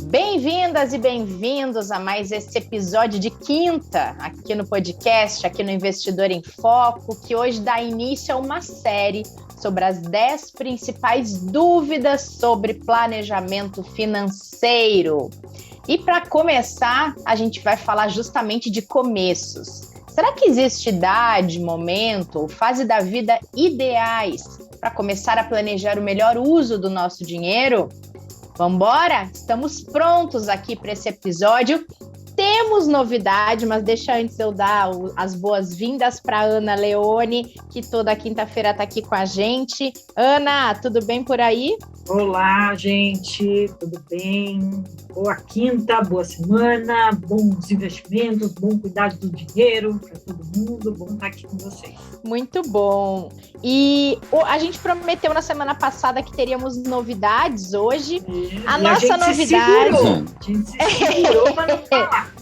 Bem-vindas e bem-vindos a mais esse episódio de quinta aqui no podcast, aqui no Investidor em Foco, que hoje dá início a uma série sobre as 10 principais dúvidas sobre planejamento financeiro. E para começar, a gente vai falar justamente de começos. Será que existe idade, momento ou fase da vida ideais para começar a planejar o melhor uso do nosso dinheiro? Vamos embora? Estamos prontos aqui para esse episódio. Temos novidade, mas deixa antes eu dar as boas-vindas para Ana Leone, que toda quinta-feira está aqui com a gente. Ana, tudo bem por aí? Olá, gente, tudo bem? Boa quinta, boa semana, bons investimentos, bom cuidado do dinheiro para todo mundo, bom estar aqui com vocês. Muito bom. E a gente prometeu na semana passada que teríamos novidades hoje. A nossa novidade... A gente se segurou para não falar.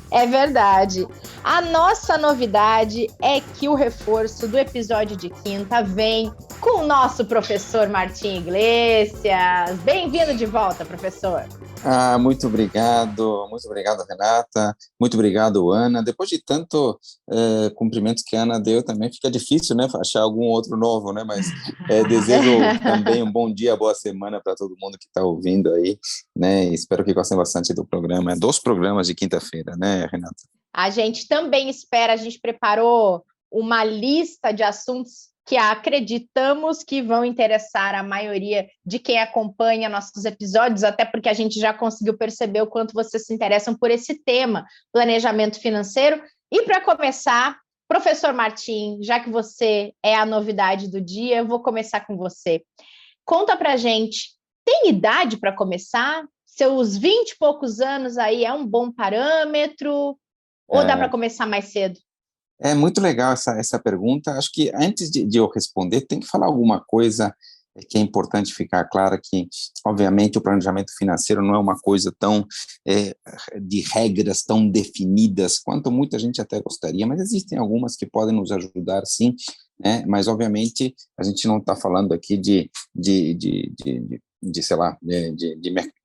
É verdade. A nossa novidade é que o reforço do episódio de quinta vem com o nosso professor Martim Iglesias. Bem-vindo de volta, professor. Muito obrigado, Renata, muito obrigado, Ana. Depois de tanto cumprimentos que a Ana deu, também fica difícil, né, achar algum outro novo, né, mas desejo também um bom dia, boa semana para todo mundo que está ouvindo aí, né, espero que gostem bastante do programa, dos programas de quinta-feira, né, Renata? A gente também espera, a gente preparou uma lista de assuntos que acreditamos que vão interessar a maioria de quem acompanha nossos episódios, até porque a gente já conseguiu perceber o quanto vocês se interessam por esse tema, planejamento financeiro. E para começar, professor Martim, já que você é a novidade do dia, eu vou começar com você. Conta para a gente, tem idade para começar? Seus 20 e poucos anos aí é um bom parâmetro? Ou dá para começar mais cedo? É muito legal essa pergunta. Acho que antes de eu responder, tem que falar alguma coisa que é importante ficar clara, que, obviamente, o planejamento financeiro não é uma coisa tão de regras tão definidas quanto muita gente até gostaria, mas existem algumas que podem nos ajudar, sim, né? Mas, obviamente, a gente não está falando aqui sei lá,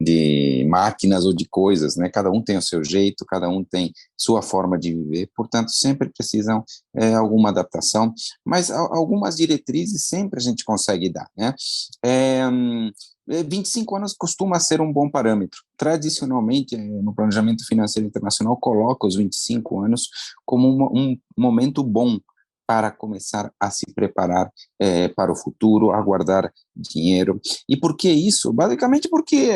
de máquinas ou de coisas, né? Cada um tem o seu jeito, cada um tem sua forma de viver, portanto, sempre precisam alguma adaptação, mas algumas diretrizes sempre a gente consegue dar, né? 25 anos costuma ser um bom parâmetro. Tradicionalmente, no planejamento financeiro internacional, coloca os 25 anos como um momento bom para começar a se preparar para o futuro, a guardar dinheiro. E por que isso? Basicamente porque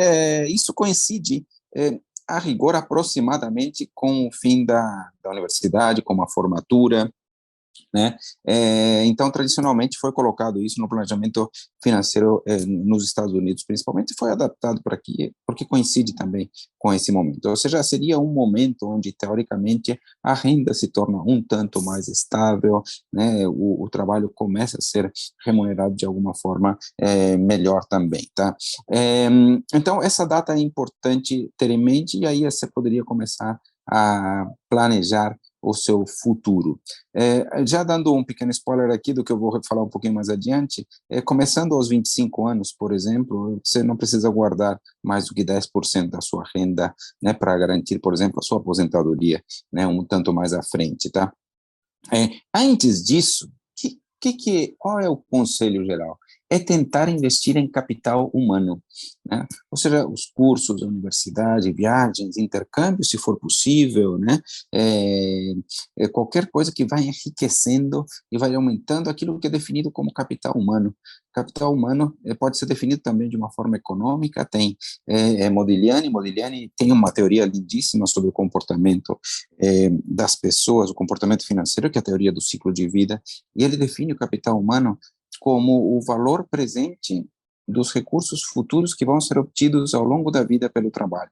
isso coincide, a rigor, aproximadamente com o fim da universidade, com a formatura, né? Então, tradicionalmente, foi colocado isso no planejamento financeiro nos Estados Unidos, principalmente, foi adaptado para aqui, porque coincide também com esse momento. Ou seja, seria um momento onde, teoricamente, a renda se torna um tanto mais estável, né? O trabalho começa a ser remunerado de alguma forma melhor também, tá? Então, essa data é importante ter em mente, e aí você poderia começar a planejar o seu futuro. Já dando um pequeno spoiler aqui do que eu vou falar um pouquinho mais adiante, começando aos 25 anos, por exemplo, você não precisa guardar mais do que 10% da sua renda, né, para garantir, por exemplo, a sua aposentadoria, né, um tanto mais à frente, tá? Antes disso, qual é o conselho geral? É tentar investir em capital humano, né? Ou seja, os cursos da universidade, viagens, intercâmbios, se for possível, né? Qualquer coisa que vai enriquecendo e vai aumentando aquilo que é definido como capital humano. Capital humano pode ser definido também de uma forma econômica, tem Modigliani tem uma teoria lindíssima sobre o comportamento das pessoas, o comportamento financeiro, que é a teoria do ciclo de vida, e ele define o capital humano como o valor presente dos recursos futuros que vão ser obtidos ao longo da vida pelo trabalho,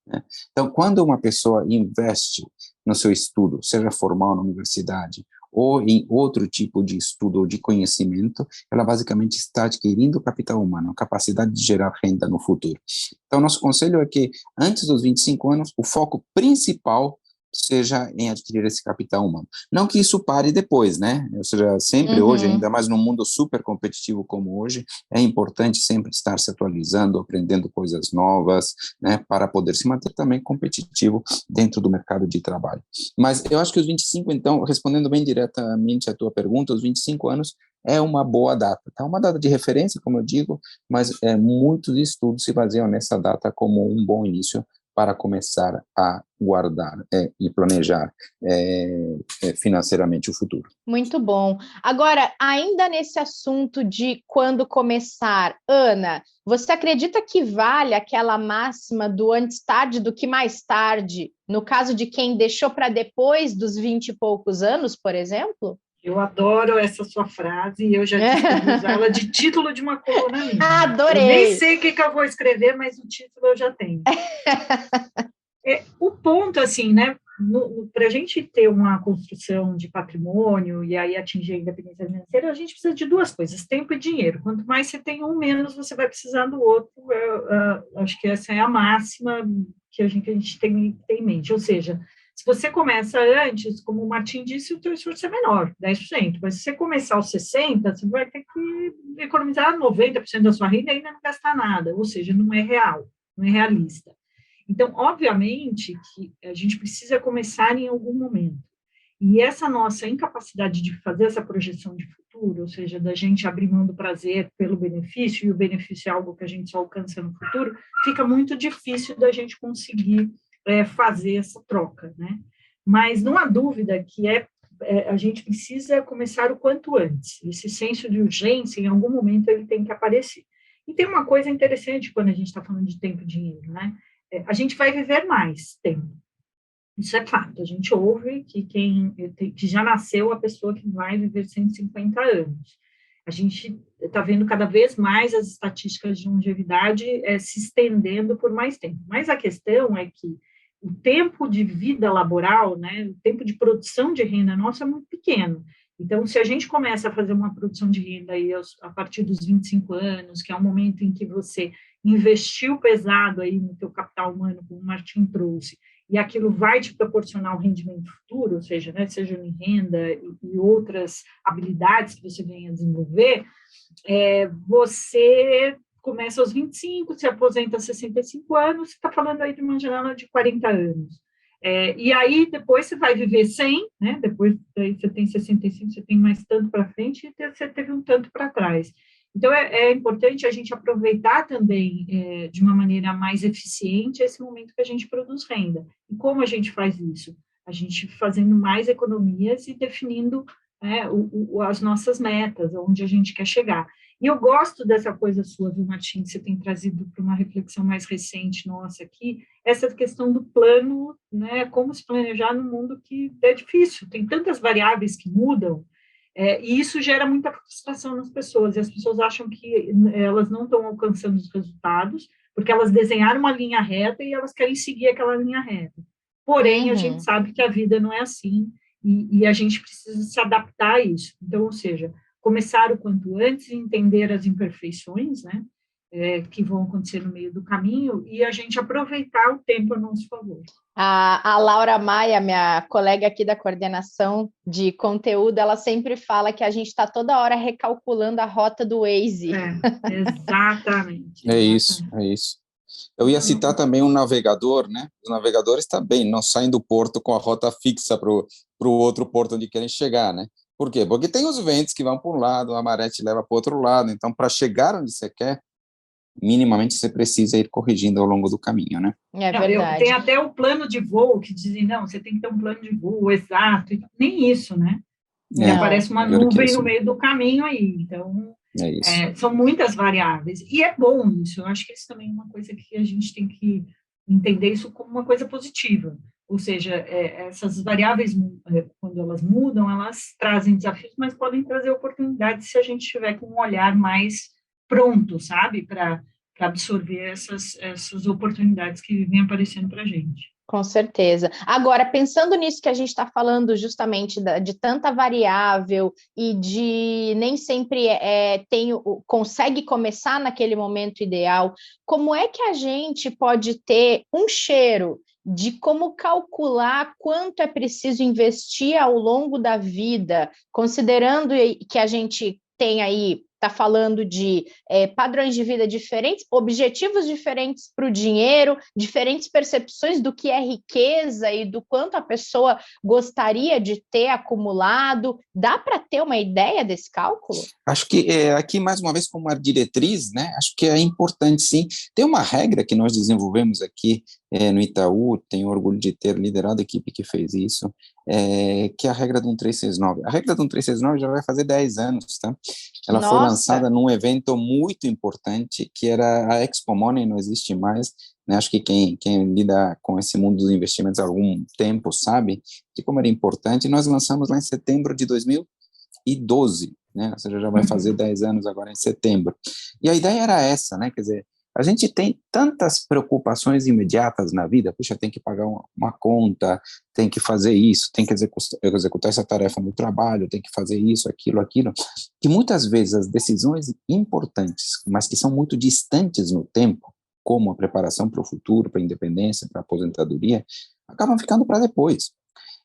né? Então, quando uma pessoa investe no seu estudo, seja formal na universidade ou em outro tipo de estudo ou de conhecimento, ela basicamente está adquirindo capital humano, a capacidade de gerar renda no futuro. Então, nosso conselho é que, antes dos 25 anos, o foco principal seja em adquirir esse capital humano. Não que isso pare depois, né? Ou seja, sempre hoje, ainda mais num mundo super competitivo como hoje, é importante sempre estar se atualizando, aprendendo coisas novas, né, para poder se manter também competitivo dentro do mercado de trabalho. Mas eu acho que os 25, então, respondendo bem diretamente à tua pergunta, os 25 anos é uma boa data, tá? Uma data de referência, como eu digo, mas muitos estudos se baseiam nessa data como um bom início para começar a guardar e planejar financeiramente o futuro. Muito bom. Agora, ainda nesse assunto de quando começar, Ana, você acredita que vale aquela máxima do antes tarde do que mais tarde, no caso de quem deixou para depois dos 20 e poucos anos, por exemplo? Eu adoro essa sua frase e eu já disse que vou usar ela de título de uma coluna minha. Adorei! Eu nem sei o que eu vou escrever, mas o título eu já tenho. O ponto, assim, né, para a gente ter uma construção de patrimônio e aí atingir a independência financeira, a gente precisa de duas coisas, tempo e dinheiro. Quanto mais você tem um, menos você vai precisar do outro. Acho que essa é a máxima que a gente tem em mente. Ou seja, se você começa antes, como o Martim disse, o teu esforço é menor, 10%. Mas se você começar aos 60%, você vai ter que economizar 90% da sua renda e ainda não gastar nada. Ou seja, não é real, não é realista. Então, obviamente, que a gente precisa começar em algum momento. E essa nossa incapacidade de fazer essa projeção de futuro, ou seja, da gente abrir mão do prazer pelo benefício, e o benefício é algo que a gente só alcança no futuro, fica muito difícil da gente conseguir fazer essa troca, né? Mas não há dúvida que a gente precisa começar o quanto antes. Esse senso de urgência, em algum momento, ele tem que aparecer. E tem uma coisa interessante quando a gente está falando de tempo e dinheiro, né? A gente vai viver mais tempo. Isso é fato. A gente ouve que já nasceu a pessoa que vai viver 150 anos. A gente está vendo cada vez mais as estatísticas de longevidade se estendendo por mais tempo. Mas a questão é que o tempo de vida laboral, né, o tempo de produção de renda nossa é muito pequeno. Então, se a gente começa a fazer uma produção de renda aí a partir dos 25 anos, que é um momento em que você investiu pesado aí no teu capital humano, como o Martim trouxe, e aquilo vai te proporcionar um rendimento futuro, ou seja, né, seja em renda e outras habilidades que você venha a desenvolver, você começa aos 25, se aposenta aos 65 anos, você está falando aí de uma janela de 40 anos. E aí, depois você vai viver 100, né? Depois aí você tem 65, você tem mais tanto para frente e você teve um tanto para trás. Então, é importante a gente aproveitar também, de uma maneira mais eficiente, esse momento que a gente produz renda. E como a gente faz isso? A gente fazendo mais economias e definindo as nossas metas, onde a gente quer chegar. E eu gosto dessa coisa sua, viu, Martim, que você tem trazido para uma reflexão mais recente nossa aqui, essa questão do plano, né, como se planejar num mundo que é difícil, tem tantas variáveis que mudam, e isso gera muita frustração nas pessoas, e as pessoas acham que elas não estão alcançando os resultados, porque elas desenharam uma linha reta e elas querem seguir aquela linha reta. Porém, a gente sabe que a vida não é assim, e a gente precisa se adaptar a isso. Então, ou seja, começar o quanto antes, entender as imperfeições, né, que vão acontecer no meio do caminho, e a gente aproveitar o tempo a nosso favor. A Laura Maia, minha colega aqui da coordenação de conteúdo, ela sempre fala que a gente está toda hora recalculando a rota do Waze. Exatamente. É isso. Eu ia citar também um navegador, né? Os navegadores também não saem do porto com a rota fixa para o outro porto onde querem chegar, né? Por quê? Porque tem os ventos que vão para um lado, a maré te leva para o outro lado. Então, para chegar onde você quer, minimamente você precisa ir corrigindo ao longo do caminho, né? É verdade. Tem até o plano de voo que dizem, não, você tem que ter um plano de voo exato. Nem isso, né? Aparece uma nuvem no meio do caminho aí. Então, são muitas variáveis. E é bom isso. Eu acho que isso também é uma coisa que a gente tem que entender isso como uma coisa positiva. Ou seja, essas variáveis, quando elas mudam, elas trazem desafios, mas podem trazer oportunidades se a gente tiver com um olhar mais pronto, sabe? Para absorver essas oportunidades que vêm aparecendo para a gente. Com certeza. Agora, pensando nisso que a gente está falando justamente de tanta variável e de nem sempre consegue começar naquele momento ideal, como é que a gente pode ter um cheiro de como calcular quanto é preciso investir ao longo da vida, considerando que a gente tem aí, está falando de padrões de vida diferentes, objetivos diferentes para o dinheiro, diferentes percepções do que é riqueza e do quanto a pessoa gostaria de ter acumulado. Dá para ter uma ideia desse cálculo? Acho que aqui, mais uma vez, como uma diretriz, né, acho que é importante, sim. Tem uma regra que nós desenvolvemos aqui no Itaú, tenho orgulho de ter liderado a equipe que fez isso, que é a regra do 1369. A regra do 1369 já vai fazer 10 anos, tá? Ela foi lançada num evento muito importante, que era a Expo Money, não existe mais, né? Acho que quem lida com esse mundo dos investimentos há algum tempo sabe de como era importante. Nós lançamos lá em setembro de 2012, né? Ou seja, já vai fazer 10 anos agora em setembro. E a ideia era essa, né? Quer dizer, a gente tem tantas preocupações imediatas na vida, puxa, tem que pagar uma conta, tem que fazer isso, tem que executar essa tarefa no trabalho, tem que fazer isso, aquilo, que muitas vezes as decisões importantes, mas que são muito distantes no tempo, como a preparação para o futuro, para a independência, para a aposentadoria, acabam ficando para depois.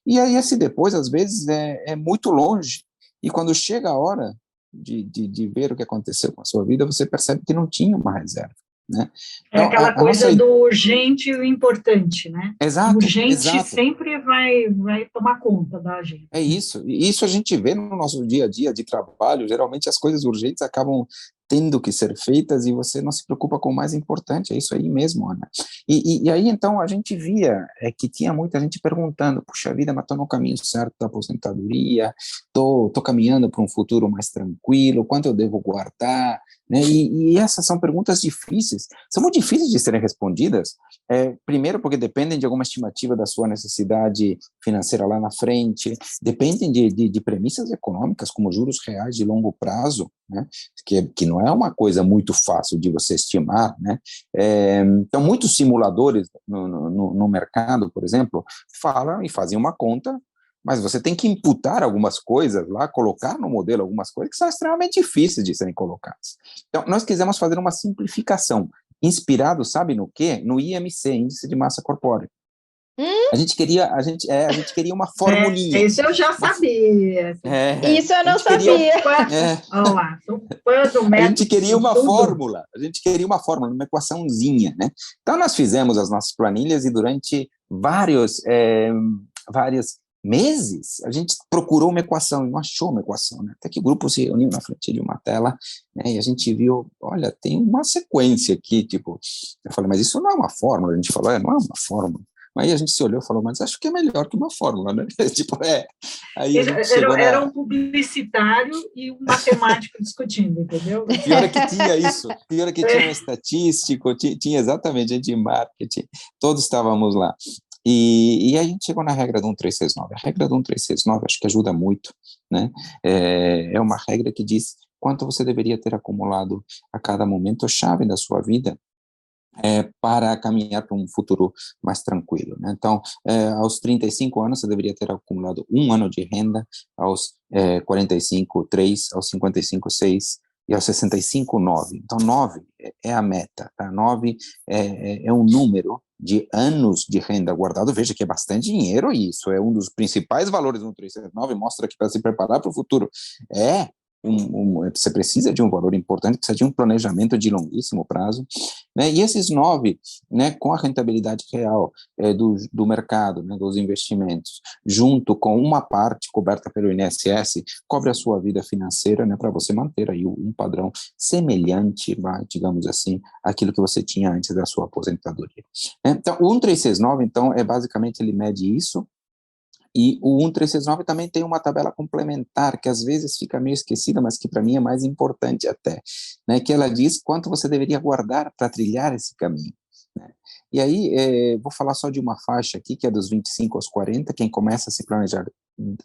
E aí esse depois, às vezes, é muito longe, e quando chega a hora de ver o que aconteceu com a sua vida, você percebe que não tinha uma reserva. Né? Então, aquela coisa do urgente e o importante, né? Exato, o urgente exato. Sempre vai tomar conta da gente. É isso, e isso a gente vê no nosso dia a dia de trabalho, geralmente as coisas urgentes acabam tendo que ser feitas e você não se preocupa com o mais importante, é isso aí mesmo, Ana. E aí, então, a gente via que tinha muita gente perguntando, puxa vida, mas estou no caminho certo da aposentadoria, estou caminhando para um futuro mais tranquilo, quanto eu devo guardar, né? E essas são perguntas difíceis, são muito difíceis de serem respondidas, primeiro porque dependem de alguma estimativa da sua necessidade financeira lá na frente, dependem de premissas econômicas, como juros reais de longo prazo, né? Que não é uma coisa muito fácil de você estimar, né? Então, muitos simuladores no mercado, por exemplo, falam e fazem uma conta, mas você tem que imputar algumas coisas lá, colocar no modelo algumas coisas que são extremamente difíceis de serem colocadas. Então, nós quisemos fazer uma simplificação, inspirado, sabe no quê? No IMC, Índice de Massa Corpórea. A gente queria uma formulinha. Isso eu já sabia. Isso eu não sabia. Vamos lá, sou fã do método. A gente queria uma fórmula, uma equaçãozinha, né? Então, nós fizemos as nossas planilhas e durante vários meses, a gente procurou uma equação e não achou uma equação, né? Até que o grupo se reuniu na frente de uma tela, né? E a gente viu, olha, tem uma sequência aqui, tipo, eu falei, mas isso não é uma fórmula. A gente falou, não é uma fórmula. Aí a gente se olhou e falou, mas acho que é melhor que uma fórmula, né? Tipo, Aí a gente chegou era um publicitário e um matemático discutindo, entendeu? Pior é que tinha isso, pior é que tinha um estatístico, tinha exatamente gente de marketing, todos estávamos lá. E aí a gente chegou na regra do 1369. A regra do 1369 acho que ajuda muito, né? É uma regra que diz quanto você deveria ter acumulado a cada momento chave da sua vida, para caminhar para um futuro mais tranquilo, né? Então, aos 35 anos, você deveria ter acumulado 1 ano de renda, aos 45, 3, aos 55, 6, e aos 65, 9. Então, 9 é a meta, tá? 9 é um número de anos de renda guardado. Veja que é bastante dinheiro, e isso é um dos principais valores do 369, mostra que para se preparar para o futuro você precisa de um valor importante, precisa de um planejamento de longuíssimo prazo, né? E esses 9, né, com a rentabilidade real do mercado, né, dos investimentos, junto com uma parte coberta pelo INSS, cobre a sua vida financeira, né, para você manter aí um padrão semelhante, digamos assim, àquilo que você tinha antes da sua aposentadoria. Então, o 1369, então, basicamente ele mede isso. E o 1369 também tem uma tabela complementar, que às vezes fica meio esquecida, mas que para mim é mais importante até, né, que ela diz quanto você deveria guardar para trilhar esse caminho, né? E aí, vou falar só de uma faixa aqui, que é dos 25 aos 40, quem começa a se planejar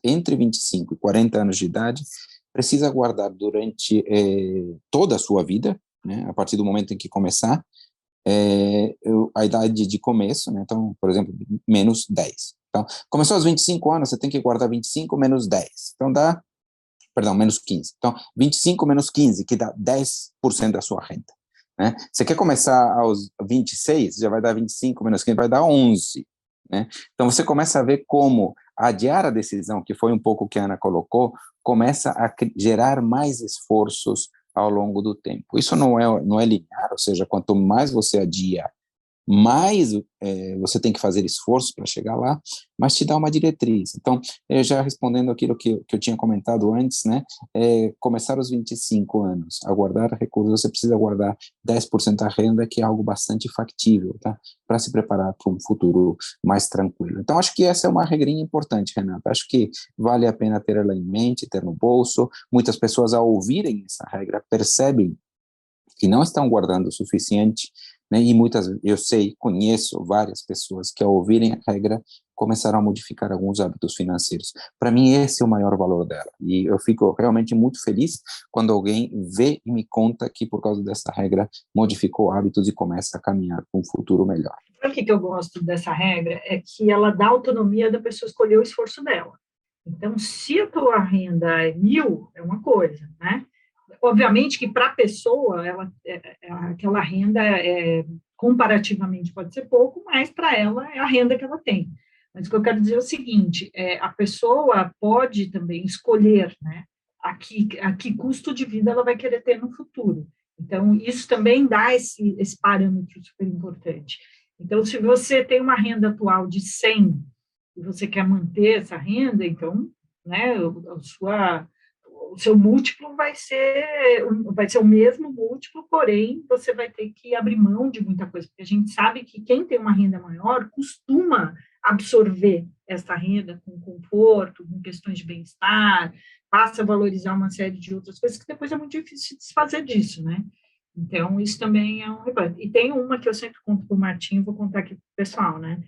entre 25 e 40 anos de idade, precisa guardar durante toda a sua vida, né, a partir do momento em que começar, a idade de começo, né, então, por exemplo, menos 10. Então, começou aos 25 anos, você tem que guardar 25 menos 10. Então, menos 15. Então, 25 menos 15, que dá 10% da sua renda, né? Você quer começar aos 26, já vai dar 25 menos 15, vai dar 11. né? Então, você começa a ver como adiar a decisão, que foi um pouco o que a Ana colocou, começa a gerar mais esforços ao longo do tempo. Isso não é linear, ou seja, quanto mais você adia, mais você tem que fazer esforço para chegar lá, mas te dá uma diretriz. Então, já respondendo aquilo que eu tinha comentado antes, né, começar aos 25 anos, a guardar recursos, você precisa guardar 10% da renda, que é algo bastante factível, tá, para se preparar para um futuro mais tranquilo. Então, acho que essa é uma regrinha importante, Renata, acho que vale a pena ter ela em mente, ter no bolso. Muitas pessoas, ao ouvirem essa regra, percebem que não estão guardando o suficiente, né? E eu conheço várias pessoas que, ao ouvirem a regra, começaram a modificar alguns hábitos financeiros. Para mim, esse é o maior valor dela. E eu fico realmente muito feliz quando alguém vê e me conta que, por causa dessa regra, modificou hábitos e começa a caminhar para um futuro melhor. Sabe o que eu gosto dessa regra? É que ela dá autonomia da pessoa escolher o esforço dela. Então, se a tua renda é 1.000, é uma coisa, né? Obviamente que para a pessoa, aquela renda comparativamente pode ser pouco, mas para ela é a renda que ela tem. Mas o que eu quero dizer é o seguinte, a pessoa pode também escolher, né, a que custo de vida ela vai querer ter no futuro. Então, isso também dá esse parâmetro super importante. Então, se você tem uma renda atual de 100 e você quer manter essa renda, então, né, o seu múltiplo vai ser o mesmo múltiplo, porém, você vai ter que abrir mão de muita coisa, porque a gente sabe que quem tem uma renda maior costuma absorver essa renda com conforto, com questões de bem-estar, passa a valorizar uma série de outras coisas, que depois é muito difícil se desfazer disso, né? Então, isso também é um rebate. E tem uma que eu sempre conto para o Martinho, vou contar aqui para o pessoal, né?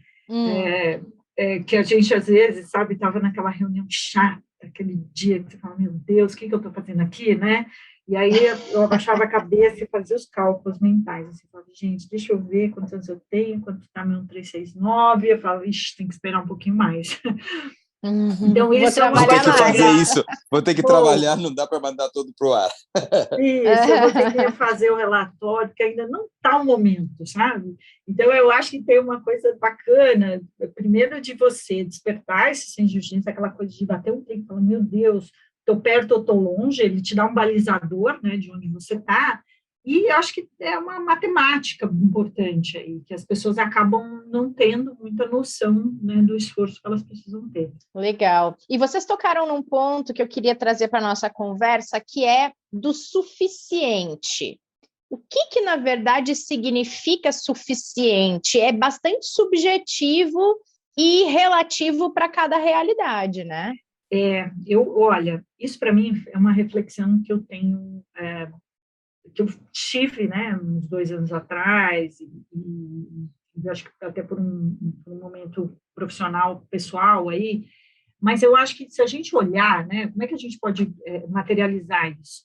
Que a gente, às vezes, sabe, estava naquela reunião chata, aquele dia que você fala, meu Deus, o que eu estou fazendo aqui, né? E aí eu abaixava a cabeça e fazia os cálculos mentais, assim, falava, gente, deixa eu ver quantos anos eu tenho, quanto está meu 369, eu falava, ixi, tem que esperar um pouquinho mais. Então, isso vou ter que fazer isso, vou ter que trabalhar, não dá para mandar tudo para o ar. Isso, eu vou ter que fazer o relatório, porque ainda não está o momento, sabe? Então, eu acho que tem uma coisa bacana, primeiro de você despertar esse senso de justiça, aquela coisa de bater um tempo, falar, meu Deus, estou perto ou estou longe, ele te dá um balizador, né, de onde você está, e acho que é uma matemática importante aí, que as pessoas acabam não tendo muita noção, né, do esforço que elas precisam ter. Legal. E vocês tocaram num ponto que eu queria trazer para a nossa conversa, que é do suficiente. O que na verdade, significa suficiente? É bastante subjetivo e relativo para cada realidade, né? Olha, isso para mim é uma reflexão que eu tenho... que eu tive, né, uns 2 anos atrás, e acho que até por um momento profissional, pessoal aí, mas eu acho que se a gente olhar, né, como é que a gente pode materializar isso?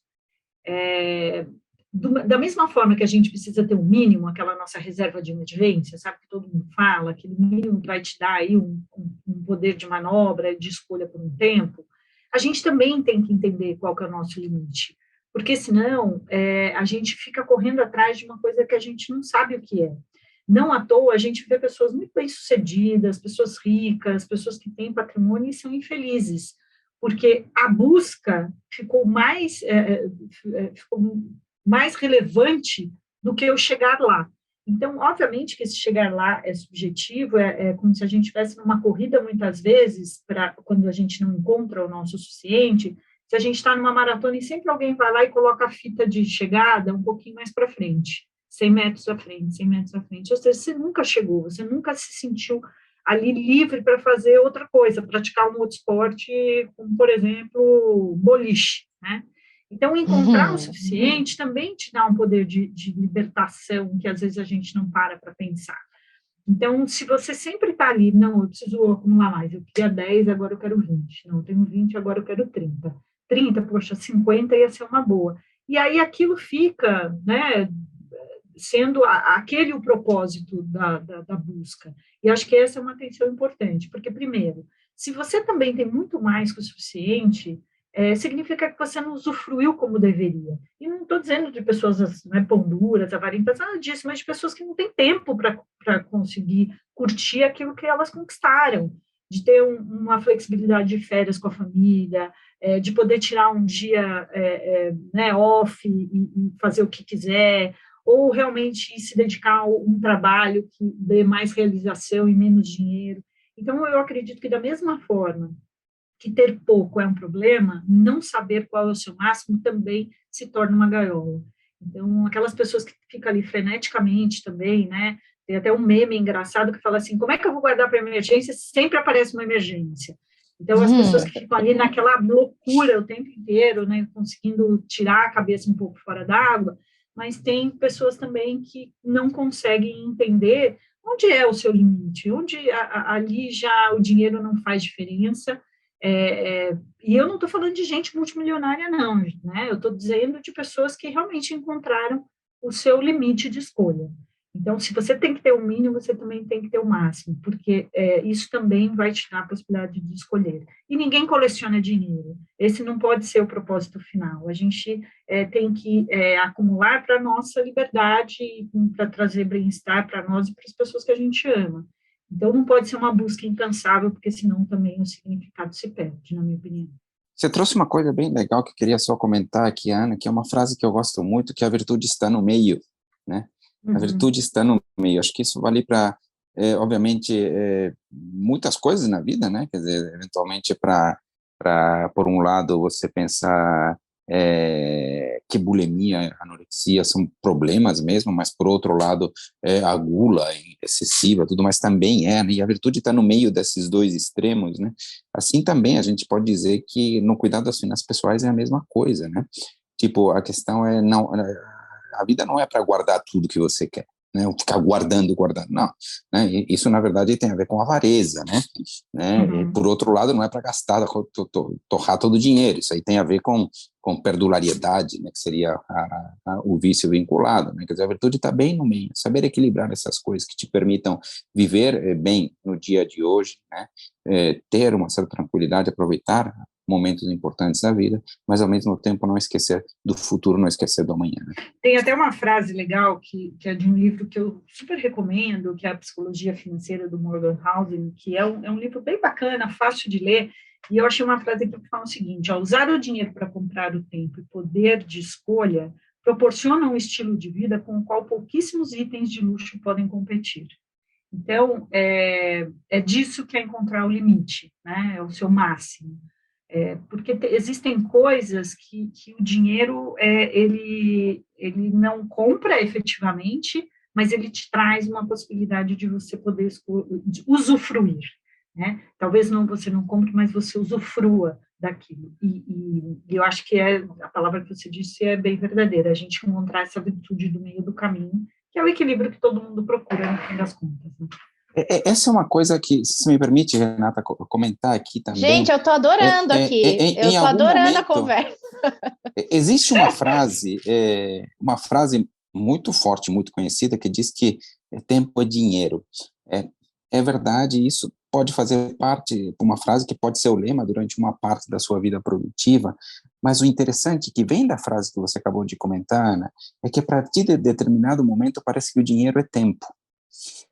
Da mesma forma que a gente precisa ter um mínimo, aquela nossa reserva de emergência, sabe, que todo mundo fala, aquele mínimo que vai te dar aí um poder de manobra, de escolha por um tempo, a gente também tem que entender qual que é o nosso limite, porque senão a gente fica correndo atrás de uma coisa que a gente não sabe o que é. Não à toa a gente vê pessoas muito bem-sucedidas, pessoas ricas, pessoas que têm patrimônio e são infelizes, porque a busca ficou mais relevante do que eu chegar lá. Então, obviamente que esse chegar lá é subjetivo, é como se a gente estivesse numa corrida, muitas vezes, quando a gente não encontra o nosso suficiente. Se a gente está numa maratona e sempre alguém vai lá e coloca a fita de chegada um pouquinho mais para frente, 100 metros à frente, 100 metros à frente, ou seja, você nunca chegou, você nunca se sentiu ali livre para fazer outra coisa, praticar um outro esporte, como, por exemplo, boliche, né? Então, encontrar o suficiente também te dá um poder de libertação que, às vezes, a gente não para pensar. Então, se você sempre está ali, não, eu preciso acumular mais, eu queria 10, agora eu quero 20, não, eu tenho 20, agora eu quero 30. 30, poxa, 50 ia ser uma boa. E aí aquilo fica, né, sendo aquele o propósito da busca. E acho que essa é uma atenção importante, porque, primeiro, se você também tem muito mais que o suficiente, significa que você não usufruiu como deveria. E não estou dizendo de pessoas, né, pão duras, avarentas, nada disso, mas de pessoas que não têm tempo para conseguir curtir aquilo que elas conquistaram, de ter uma flexibilidade de férias com a família, de poder tirar um dia né, off e fazer o que quiser, ou realmente se dedicar a um trabalho que dê mais realização e menos dinheiro. Então, eu acredito que da mesma forma que ter pouco é um problema, não saber qual é o seu máximo também se torna uma gaiola. Então, aquelas pessoas que ficam ali freneticamente também, né? Tem até um meme engraçado que fala assim, como é que eu vou guardar para emergência se sempre aparece uma emergência? Então, as pessoas que ficam ali naquela loucura o tempo inteiro, né, conseguindo tirar a cabeça um pouco fora d'água, mas tem pessoas também que não conseguem entender onde é o seu limite, onde ali já o dinheiro não faz diferença. E eu não estou falando de gente multimilionária, não, né? Eu estou dizendo de pessoas que realmente encontraram o seu limite de escolha. Então, se você tem que ter o mínimo, você também tem que ter o máximo, porque isso também vai te dar a possibilidade de escolher. E ninguém coleciona dinheiro. Esse não pode ser o propósito final. A gente tem que acumular para a nossa liberdade, para trazer bem-estar para nós e para as pessoas que a gente ama. Então, não pode ser uma busca incansável, porque senão também o significado se perde, na minha opinião. Você trouxe uma coisa bem legal que eu queria só comentar aqui, Ana, que é uma frase que eu gosto muito, que a virtude está no meio, né? A virtude está no meio. Acho que isso vale para, obviamente, muitas coisas na vida, né? Quer dizer, eventualmente por um lado, você pensar que bulimia, anorexia são problemas mesmo, mas por outro lado, a gula excessiva, tudo mais também né? E a virtude está no meio desses dois extremos, né? Assim também a gente pode dizer que no cuidado das finanças pessoais é a mesma coisa, né? Tipo, a questão não, a vida não é para guardar tudo que você quer, né? Ou ficar guardando, não, né? Isso na verdade tem a ver com avareza, né? E, por outro lado, não é para gastar, torrar todo o dinheiro. Isso aí tem a ver com perdulariedade, né? Que seria o vício vinculado, né? Quer dizer, a virtude está bem no meio, saber equilibrar essas coisas que te permitam viver bem no dia de hoje, né? Ter uma certa tranquilidade, aproveitar momentos importantes da vida, mas ao mesmo tempo não esquecer do futuro, não esquecer do amanhã. Né? Tem até uma frase legal que é de um livro que eu super recomendo, que é a Psicologia Financeira do Morgan Housel, que é um livro bem bacana, fácil de ler, e eu achei uma frase aqui que fala o seguinte: usar o dinheiro para comprar o tempo e poder de escolha proporciona um estilo de vida com o qual pouquíssimos itens de luxo podem competir. Então, é disso que é encontrar o limite, né? É o seu máximo. Porque existem coisas que o dinheiro ele não compra efetivamente, mas ele te traz uma possibilidade de você poder usufruir, né? Talvez você não compre, mas você usufrua daquilo. E eu acho que a palavra que você disse é bem verdadeira, a gente encontrar essa virtude do meio do caminho, que é o equilíbrio que todo mundo procura, no fim das contas, né? Essa é uma coisa que, se me permite, Renata, comentar aqui também. Gente, eu estou adorando aqui. Eu estou adorando momento, a conversa. Existe uma frase muito forte, muito conhecida, que diz que tempo é dinheiro. É verdade, isso pode fazer parte, uma frase que pode ser o lema durante uma parte da sua vida produtiva, mas o interessante que vem da frase que você acabou de comentar, Ana, é que a partir de determinado momento parece que o dinheiro é tempo.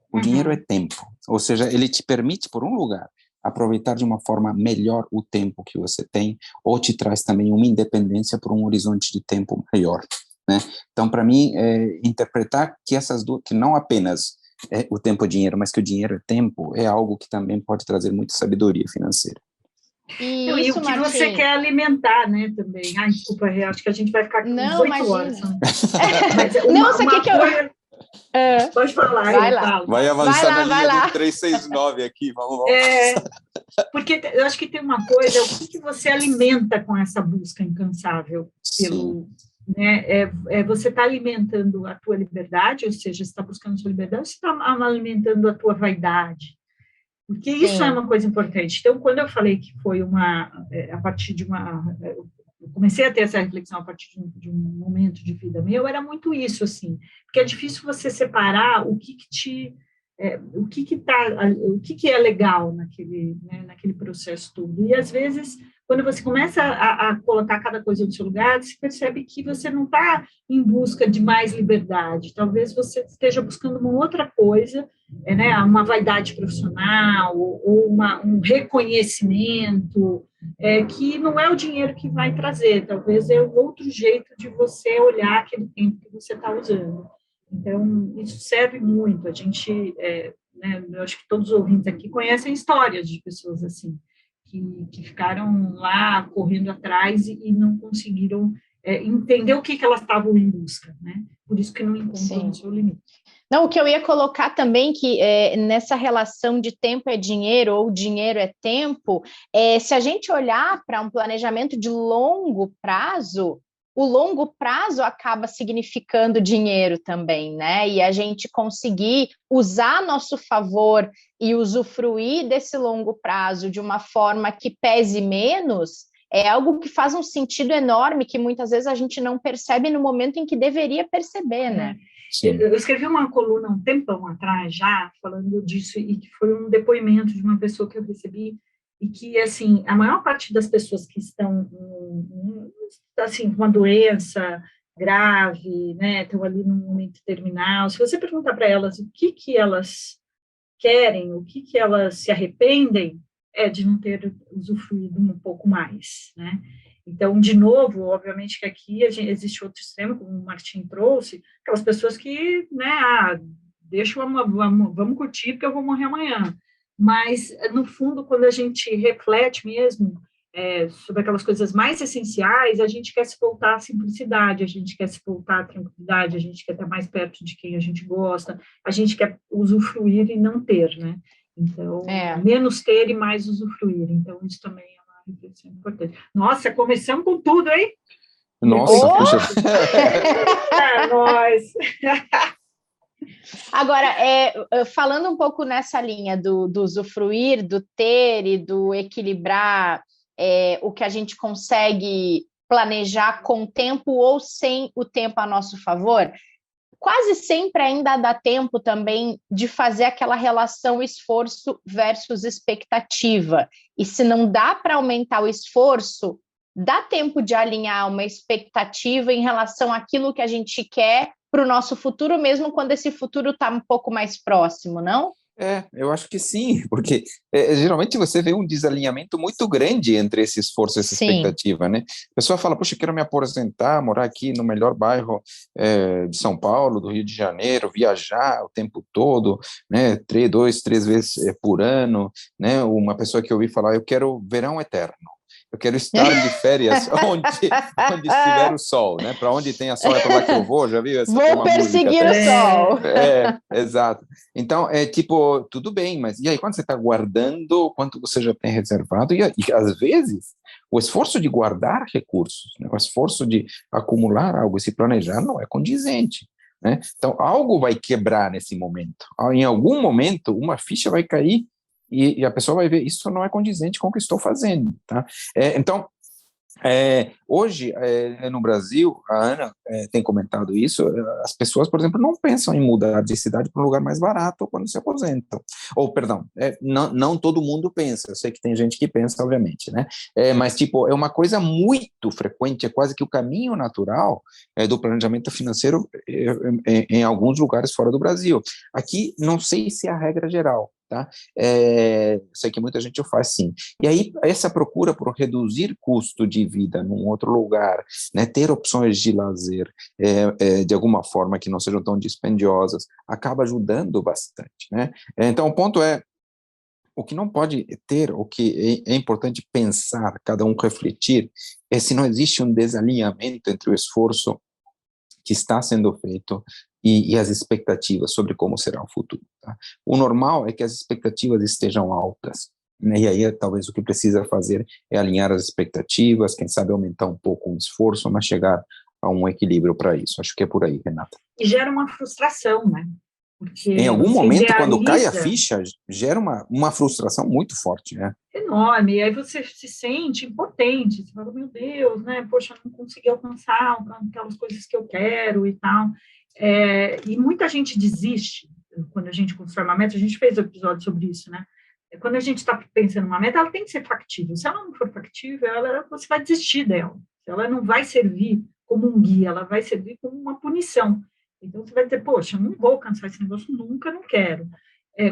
O dinheiro é tempo, ou seja, ele te permite, por um lugar, aproveitar de uma forma melhor o tempo que você tem, ou te traz também uma independência por um horizonte de tempo maior, né? Então, para mim, interpretar que essas duas, que não apenas o tempo é dinheiro, mas que o dinheiro é tempo, é algo que também pode trazer muita sabedoria financeira. E o que Martim, você quer alimentar, né, também. Ai, desculpa, acho que a gente vai ficar aqui uns 8 horas. Mas não, isso aqui que eu... Pode falar. Vai lá. Vai avançar na linha do 369 aqui, vamos. Porque eu acho que tem uma coisa, o que você alimenta com essa busca incansável pelo... Né, você está alimentando a tua liberdade, ou seja, você está buscando a sua liberdade, ou você está alimentando a tua vaidade? Porque isso é uma coisa importante. Então, quando eu falei que foi a partir de eu comecei a ter essa reflexão a partir de um momento de vida meu, era muito isso, assim, porque é difícil você separar o que é legal naquele processo todo. E, às vezes, quando você começa a colocar cada coisa no seu lugar, você percebe que você não está em busca de mais liberdade, talvez você esteja buscando uma outra coisa, né, uma vaidade profissional, ou um reconhecimento, que não é o dinheiro que vai trazer, talvez é outro jeito de você olhar aquele tempo que você está usando. Então, isso serve muito, a gente, né, eu acho que todos os ouvintes aqui conhecem histórias de pessoas assim, que ficaram lá correndo atrás e não conseguiram entender o que elas estavam em busca, né? Por isso que não encontram o seu limite. Não, o que eu ia colocar também, que nessa relação de tempo é dinheiro ou dinheiro é tempo, se a gente olhar para um planejamento de longo prazo, o longo prazo acaba significando dinheiro também, né? E a gente conseguir usar a nosso favor e usufruir desse longo prazo de uma forma que pese menos, é algo que faz um sentido enorme, que muitas vezes a gente não percebe no momento em que deveria perceber, né? Eu escrevi uma coluna um tempão atrás já, falando disso, e que foi um depoimento de uma pessoa que eu recebi, e que, assim, a maior parte das pessoas que estão, assim, com uma doença grave, né, estão ali num momento terminal, se você perguntar para elas o que elas querem, o que elas se arrependem, é de não ter usufruído um pouco mais, né? Então, de novo, obviamente que aqui existe outro extremo, como o Martim trouxe, aquelas pessoas que, né, vamos curtir porque eu vou morrer amanhã. Mas, no fundo, quando a gente reflete mesmo sobre aquelas coisas mais essenciais, a gente quer se voltar à simplicidade, a gente quer se voltar à tranquilidade, a gente quer estar mais perto de quem a gente gosta, a gente quer usufruir e não ter, né? Então, menos ter e mais usufruir. Então, isso também é uma reflexão importante. Nossa, começamos com tudo, hein? Nossa, puxa. Nós. Agora, falando um pouco nessa linha do usufruir, do ter e do equilibrar o que a gente consegue planejar com o tempo ou sem o tempo a nosso favor, quase sempre ainda dá tempo também de fazer aquela relação esforço versus expectativa. E se não dá para aumentar o esforço, dá tempo de alinhar uma expectativa em relação àquilo que a gente quer para o nosso futuro, mesmo quando esse futuro está um pouco mais próximo, não? Eu acho que sim, porque geralmente você vê um desalinhamento muito grande entre esse esforço e essa expectativa, né? A pessoa fala, puxa, eu quero me aposentar, morar aqui no melhor bairro de São Paulo, do Rio de Janeiro, viajar o tempo todo, né? 3 vezes por ano, né? Uma pessoa que eu ouvi falar, eu quero verão eterno. Eu quero estar de férias onde estiver o sol, né? Para onde tem a sol é para lá que eu vou, já viu? Vou perseguir o sol. Exato. Então, tipo, tudo bem, mas e aí, quando você está guardando, quanto você já tem reservado? E às vezes, o esforço de guardar recursos, né? O esforço de acumular algo e se planejar não é condizente, né? Então, algo vai quebrar nesse momento. Em algum momento, uma ficha vai cair e a pessoa vai ver, isso não é condizente com o que estou fazendo, tá? Então, hoje, no Brasil, a Ana tem comentado isso, as pessoas, por exemplo, não pensam em mudar de cidade para um lugar mais barato quando se aposentam. Ou, perdão, não todo mundo pensa, eu sei que tem gente que pensa, obviamente, né? Mas, tipo, é uma coisa muito frequente, é quase que o caminho natural do planejamento financeiro em alguns lugares fora do Brasil. Aqui, não sei se é a regra geral, tá? Sei que muita gente o faz sim. E aí, essa procura por reduzir custo de vida num outro lugar, né, ter opções de lazer de alguma forma que não sejam tão dispendiosas, acaba ajudando bastante, né? Então, o ponto é, o que não pode ter, o que é importante pensar, cada um refletir, é se não existe um desalinhamento entre o esforço que está sendo feito e as expectativas sobre como será o futuro. Tá? O normal é que as expectativas estejam altas, né? E aí talvez o que precisa fazer é alinhar as expectativas, quem sabe aumentar um pouco o esforço, mas chegar a um equilíbrio para isso. Acho que é por aí, Renata. E gera uma frustração, né? Porque em algum momento, quando cai a ficha, gera uma frustração muito forte, né? Enorme, e aí você se sente impotente, você fala, meu Deus, né, poxa, eu não consegui alcançar aquelas coisas que eu quero e tal, e muita gente desiste quando a gente constrói uma meta, a gente fez um episódio sobre isso, né, quando a gente está pensando numa meta, ela tem que ser factível. Se ela não for factível, você vai desistir dela. Ela não vai servir como um guia, ela vai servir como uma punição. Então, você vai dizer, poxa, não vou alcançar esse negócio nunca, não quero.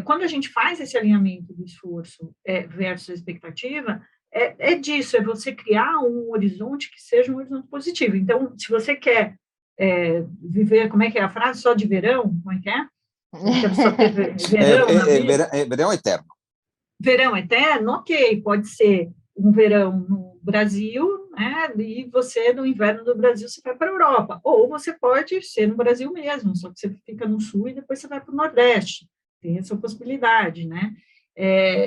Quando a gente faz esse alinhamento do esforço versus a expectativa, é disso, é você criar um horizonte que seja um horizonte positivo. Então, se você quer viver, como é que é a frase? Só de verão? Como é que é? Só ter verão na vida? Verão eterno. Verão eterno, ok, pode ser um verão no Brasil, né, e você, no inverno do Brasil, você vai para a Europa. Ou você pode ser no Brasil mesmo, só que você fica no sul e depois você vai para o Nordeste. Tem essa possibilidade, né?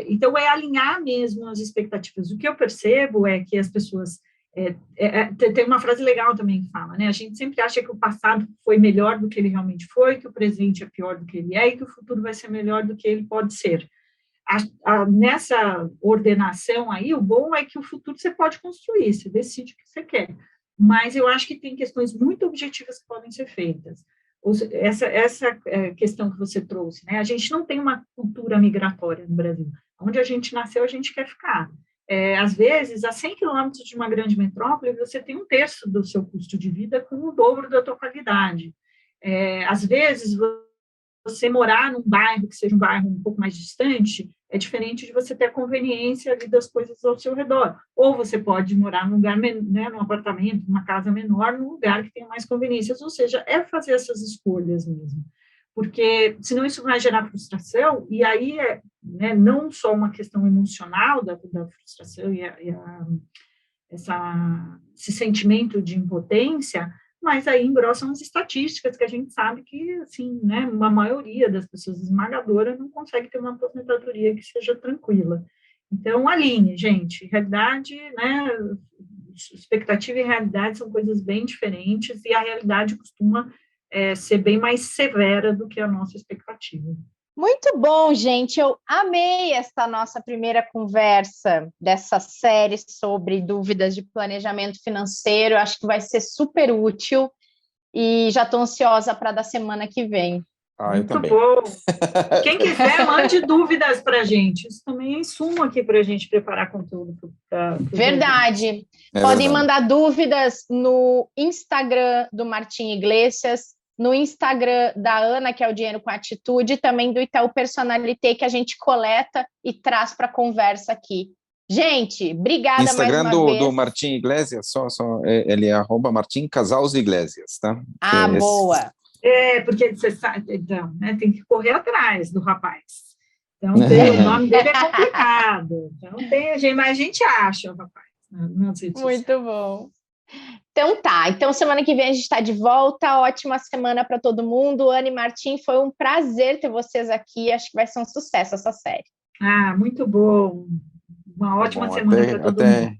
Então, é alinhar mesmo as expectativas. O que eu percebo é que as pessoas... tem uma frase legal também que fala, né? A gente sempre acha que o passado foi melhor do que ele realmente foi, que o presente é pior do que ele é e que o futuro vai ser melhor do que ele pode ser. Nessa ordenação aí, o bom é que o futuro você pode construir, você decide o que você quer. Mas eu acho que tem questões muito objetivas que podem ser feitas. Essa questão que você trouxe, né? A gente não tem uma cultura migratória no Brasil. Onde a gente nasceu, a gente quer ficar. Às vezes, a 100 quilômetros de uma grande metrópole, você tem 1/3 do seu custo de vida com o dobro da tua qualidade. Às vezes, você morar num bairro que seja um bairro um pouco mais distante, é diferente de você ter a conveniência ali das coisas ao seu redor. Ou você pode morar num lugar, né, num apartamento, numa casa menor, num lugar que tenha mais conveniências, ou seja, é fazer essas escolhas mesmo. Porque senão isso vai gerar frustração, e aí né, não só uma questão emocional da frustração esse sentimento de impotência, mas aí engrossam as estatísticas, que a gente sabe que, assim, né, uma maioria das pessoas esmagadora não consegue ter uma aposentadoria que seja tranquila. Então, alinhe, gente. Realidade, né, expectativa e realidade são coisas bem diferentes, e a realidade costuma ser bem mais severa do que a nossa expectativa. Muito bom, gente. Eu amei esta nossa primeira conversa dessa série sobre dúvidas de planejamento financeiro. Acho que vai ser super útil e já estou ansiosa para da semana que vem. Muito bom. Quem quiser, mande dúvidas para a gente. Isso também é insumo aqui para a gente preparar conteúdo. Verdade. Podem mandar dúvidas no Instagram do Martim Iglesias, no Instagram da Ana, que é o Dinheiro com Atitude, e também do Itaú Personalité, que a gente coleta e traz para a conversa aqui. Gente, obrigada Instagram mais uma vez. do Martim Iglesias, ele é @MartimCasalsIglesias, tá? Boa. Porque você sabe, então, né, tem que correr atrás do rapaz. Então, o nome dele é complicado. Então, mas a gente acha o rapaz. Muito bom. Então tá, então semana que vem a gente está de volta, ótima semana para todo mundo. Ana e Martim, foi um prazer ter vocês aqui, acho que vai ser um sucesso essa série. Muito bom, uma ótima semana para todo mundo.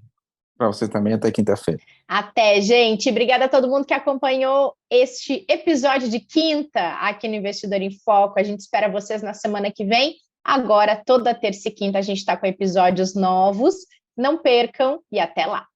Para você também, até quinta-feira. Até, gente, obrigada a todo mundo que acompanhou este episódio de quinta aqui no Investidor em Foco, a gente espera vocês na semana que vem, agora toda terça e quinta a gente está com episódios novos, não percam e até lá.